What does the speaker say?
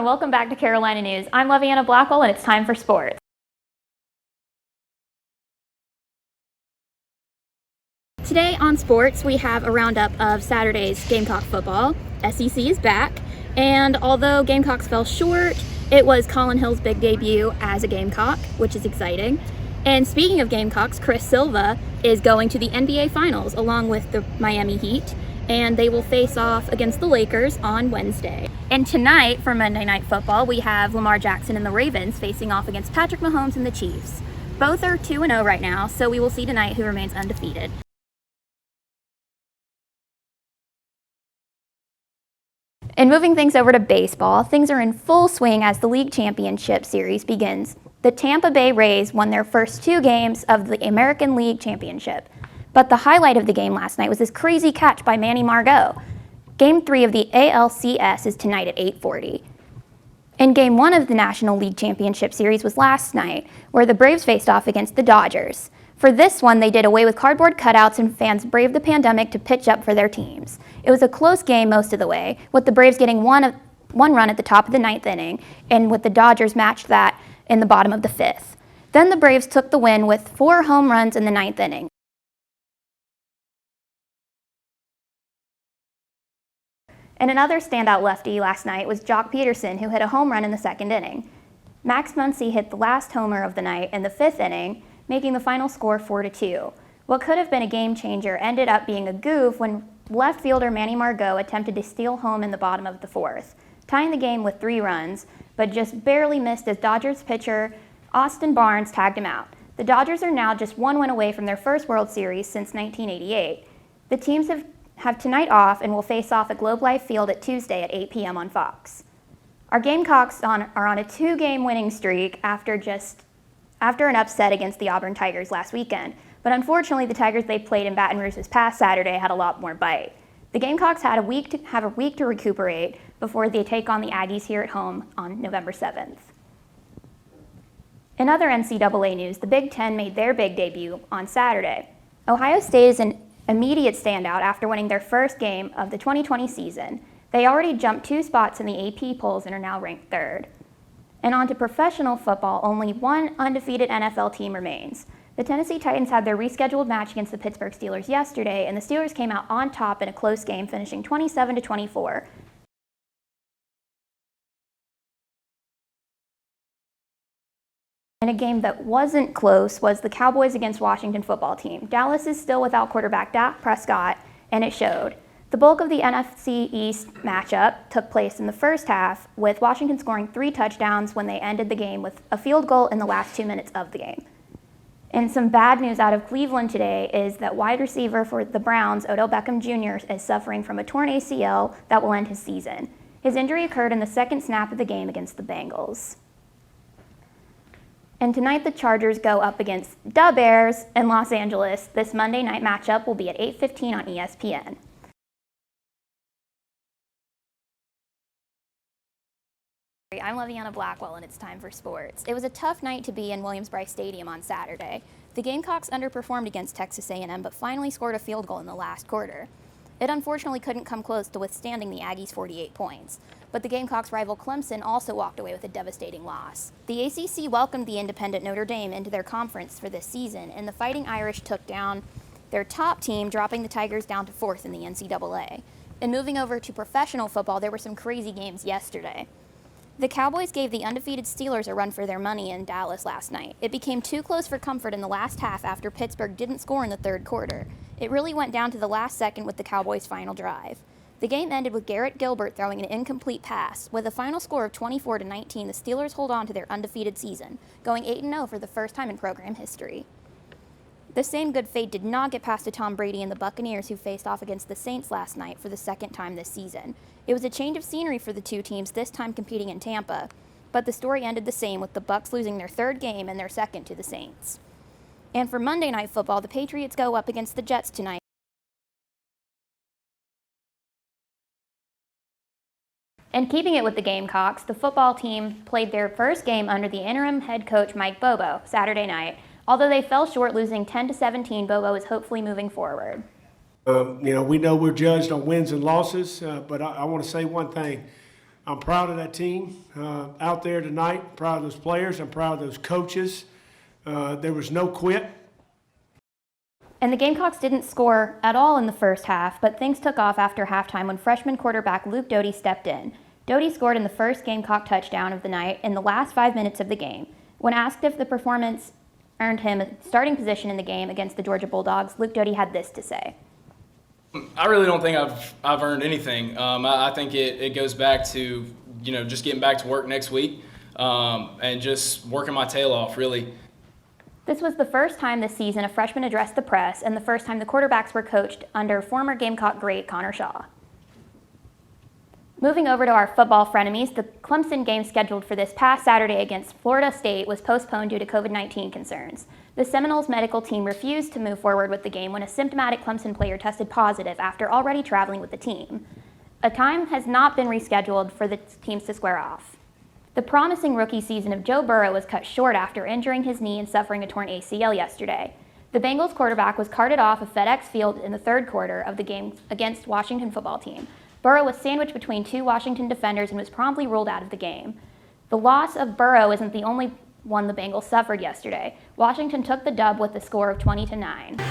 welcome back to Carolina News. I'm Leviana Blackwell, and it's time for sports. Today on sports, we have a roundup of Saturday's Gamecock football. SEC is back, and although Gamecocks fell short, it was Colin Hill's big debut as a Gamecock, which is exciting. And speaking of Gamecocks, Chris Silva is going to the NBA Finals along with the Miami Heat, and they will face off against the Lakers on Wednesday. And tonight, for Monday Night Football, we have Lamar Jackson and the Ravens facing off against Patrick Mahomes and the Chiefs. Both are 2-0 right now, so we will see tonight who remains undefeated. And moving things over to baseball, things are in full swing as the League Championship Series begins. The Tampa Bay Rays won their first 2 games of the American League Championship. But the highlight of the game last night was this crazy catch by Manny Margot. Game 3 of the ALCS is tonight at 8:40. And Game 1 of the National League Championship Series was last night, where the Braves faced off against the Dodgers. For this one, they did away with cardboard cutouts and fans braved the pandemic to pitch up for their teams. It was a close game most of the way, with the Braves getting one run at the top of the 9th inning, and with the Dodgers matched that in the bottom of the 5th. Then the Braves took the win with 4 home runs in the 9th inning. And another standout lefty last night was Jock Peterson, who hit a home run in the 2nd inning. Max Muncy hit the last homer of the night in the 5th inning, making the final score 4-2. What could have been a game changer ended up being a goof when left fielder Manny Margot attempted to steal home in the bottom of the 4th, tying the game with 3 runs, but just barely missed as Dodgers pitcher Austin Barnes tagged him out. The Dodgers are now just 1 win away from their first World Series since 1988. The teams have tonight off and will face off at Globe Life Field at Tuesday at 8 p.m. on Fox. Our Gamecocks are on a 2-game winning streak after an upset against the Auburn Tigers last weekend, but unfortunately the Tigers they played in Baton Rouge this past Saturday had a lot more bite. The Gamecocks have a week to recuperate before they take on the Aggies here at home on November 7th. In other NCAA news, the Big Ten made their big debut on Saturday. Ohio State is an immediate standout after winning their first game of the 2020 season. They already jumped 2 spots in the AP polls and are now ranked 3rd. And on to professional football, only one undefeated NFL team remains. The Tennessee Titans had their rescheduled match against the Pittsburgh Steelers yesterday, and the Steelers came out on top in a close game, finishing 27-24. And a game that wasn't close was the Cowboys against Washington football team. Dallas is still without quarterback Dak Prescott, and it showed. The bulk of the NFC East matchup took place in the first half, with Washington scoring 3 touchdowns when they ended the game with a field goal in the last 2 minutes of the game. And some bad news out of Cleveland today is that wide receiver for the Browns, Odell Beckham Jr., is suffering from a torn ACL that will end his season. His injury occurred in the 2nd snap of the game against the Bengals. And tonight the Chargers go up against the Bears in Los Angeles. This Monday night matchup will be at 8:15 on ESPN. I'm Leviana Blackwell, and it's time for sports. It was a tough night to be in Williams-Brice Stadium on Saturday. The Gamecocks underperformed against Texas A&M, but finally scored a field goal in the last quarter. It unfortunately couldn't come close to withstanding the Aggies' 48 points. But the Gamecocks' rival Clemson also walked away with a devastating loss. The ACC welcomed the independent Notre Dame into their conference for this season, and the Fighting Irish took down their top team, dropping the Tigers down to 4th in the NCAA. And moving over to professional football, there were some crazy games yesterday. The Cowboys gave the undefeated Steelers a run for their money in Dallas last night. It became too close for comfort in the last half after Pittsburgh didn't score in the 3rd quarter. It really went down to the last second with the Cowboys' final drive. The game ended with Garrett Gilbert throwing an incomplete pass. With a final score of 24-19, the Steelers hold on to their undefeated season, going 8-0 for the first time in program history. The same good fate did not get past to Tom Brady and the Buccaneers, who faced off against the Saints last night for the 2nd time this season. It was a change of scenery for the 2 teams, this time competing in Tampa, but the story ended the same, with the Bucs losing their 3rd game and their 2nd to the Saints. And for Monday Night Football, the Patriots go up against the Jets tonight. And keeping it with the Gamecocks, the football team played their first game under the interim head coach Mike Bobo Saturday night. Although they fell short, losing 10-17, Bobo is hopefully moving forward. We know we're judged on wins and losses, but I want to say one thing. I'm proud of that team out there tonight. I'm proud of those players. I'm proud of those coaches. There was no quit. And the Gamecocks didn't score at all in the first half, but things took off after halftime when freshman quarterback Luke Doty stepped in. Doty scored in the first Gamecock touchdown of the night in the last 5 minutes of the game. When asked if the performance earned him a starting position in the game against the Georgia Bulldogs, Luke Doty had this to say. I really don't think I've earned anything. I think it goes back to, just getting back to work next week and just working my tail off, really. This was the first time this season a freshman addressed the press and the first time the quarterbacks were coached under former Gamecock great Connor Shaw. Moving over to our football frenemies, the Clemson game scheduled for this past Saturday against Florida State was postponed due to COVID-19 concerns. The Seminoles medical team refused to move forward with the game when a symptomatic Clemson player tested positive after already traveling with the team. A time has not been rescheduled for the teams to square off. The promising rookie season of Joe Burrow was cut short after injuring his knee and suffering a torn ACL yesterday. The Bengals quarterback was carted off of FedEx Field in the third quarter of the game against Washington football team. Burrow was sandwiched between two Washington defenders and was promptly ruled out of the game. The loss of Burrow isn't the only one the Bengals suffered yesterday. Washington took the dub with a score of 20-9.